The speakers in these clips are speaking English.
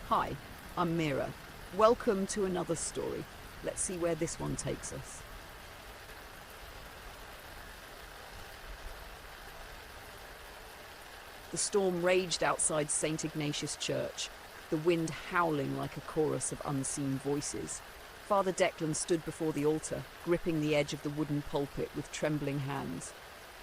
Hi, I'm Mira. Welcome to another story. Let's see where this one takes us. The storm raged outside St. Ignatius Church, the wind howling like a chorus of unseen voices. Father Declan stood before the altar, gripping the edge of the wooden pulpit with trembling hands.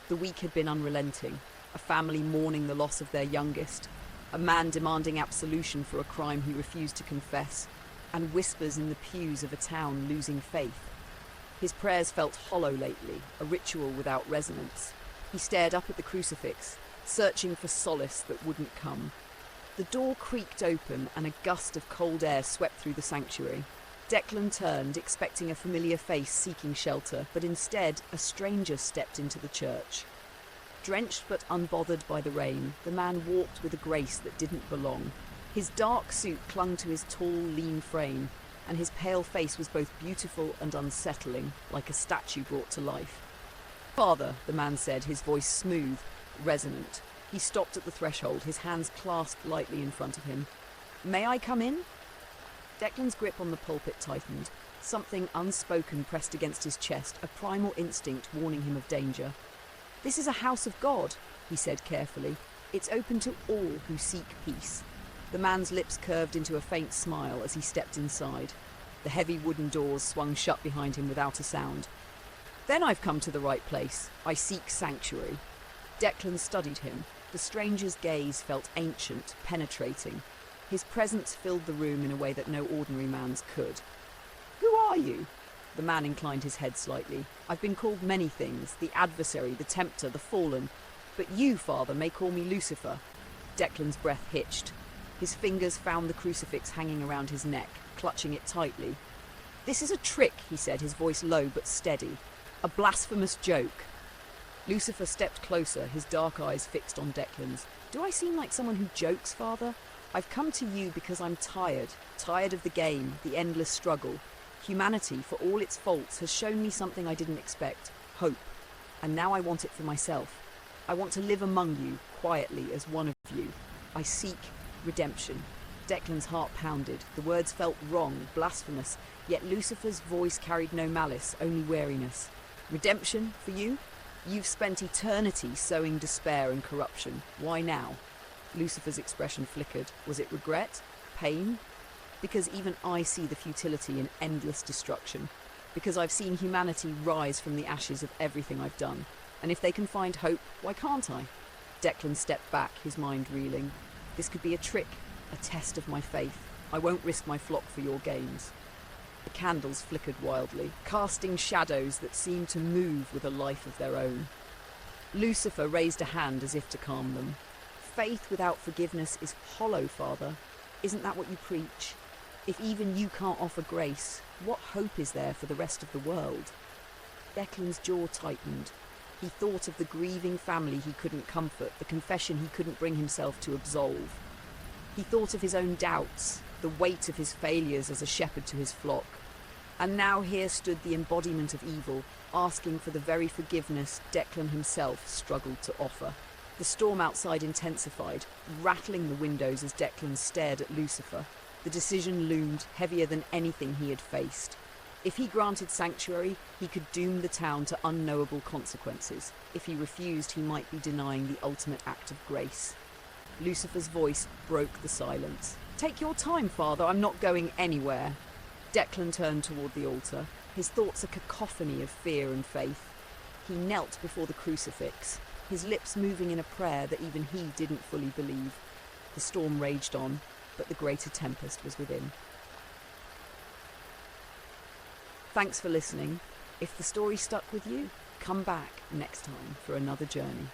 The week had been unrelenting, a family mourning the loss of their youngest, a man demanding absolution for a crime he refused to confess, and whispers in the pews of a town losing faith. His prayers felt hollow lately, a ritual without resonance. He stared up at the crucifix, searching for solace that wouldn't come. The door creaked open and a gust of cold air swept through the sanctuary. Declan turned, expecting a familiar face seeking shelter, but instead a stranger stepped into the church. Drenched but unbothered by the rain, the man walked with a grace that didn't belong. His dark suit clung to his tall, lean frame, and his pale face was both beautiful and unsettling, like a statue brought to life. "Father," the man said, his voice smooth, resonant. He stopped at the threshold, his hands clasped lightly in front of him. "May I come in?" Declan's grip on the pulpit tightened. Something unspoken pressed against his chest, a primal instinct warning him of danger. "This is a house of God," he said carefully. "It's open to all who seek peace." The man's lips curved into a faint smile as he stepped inside. The heavy wooden doors swung shut behind him without a sound. "Then I've come to the right place. I seek sanctuary." Declan studied him. The stranger's gaze felt ancient, penetrating. His presence filled the room in a way that no ordinary man's could. "Who are you?" The man inclined his head slightly. "I've been called many things, the adversary, the tempter, the fallen. But you, Father, may call me Lucifer." Declan's breath hitched. His fingers found the crucifix hanging around his neck, clutching it tightly. "This is a trick," he said, his voice low but steady. "A blasphemous joke." Lucifer stepped closer, his dark eyes fixed on Declan's. "Do I seem like someone who jokes, Father? I've come to you because I'm tired of the game, the endless struggle. Humanity, for all its faults, has shown me something I didn't expect, hope. And now I want it for myself. I want to live among you, quietly, as one of you. I seek redemption." Declan's heart pounded. The words felt wrong, blasphemous, yet Lucifer's voice carried no malice, only wariness. "Redemption, for you? You've spent eternity sowing despair and corruption. Why now?" Lucifer's expression flickered. Was it regret? Pain? "Because even I see the futility in endless destruction. Because I've seen humanity rise from the ashes of everything I've done. And if they can find hope, why can't I?" Declan stepped back, his mind reeling. "This could be a trick, a test of my faith. I won't risk my flock for your games." The candles flickered wildly, casting shadows that seemed to move with a life of their own. Lucifer raised a hand as if to calm them. "Faith without forgiveness is hollow, Father. Isn't that what you preach? If even you can't offer grace, what hope is there for the rest of the world?" Declan's jaw tightened. He thought of the grieving family he couldn't comfort, the confession he couldn't bring himself to absolve. He thought of his own doubts, the weight of his failures as a shepherd to his flock. And now here stood the embodiment of evil, asking for the very forgiveness Declan himself struggled to offer. The storm outside intensified, rattling the windows as Declan stared at Lucifer. The decision loomed, heavier than anything he had faced. If he granted sanctuary, he could doom the town to unknowable consequences. If he refused, he might be denying the ultimate act of grace. Lucifer's voice broke the silence. "Take your time, Father, I'm not going anywhere." Declan turned toward the altar, his thoughts a cacophony of fear and faith. He knelt before the crucifix, his lips moving in a prayer that even he didn't fully believe. The storm raged on, but the greater tempest was within. Thanks for listening. If the story stuck with you, come back next time for another journey.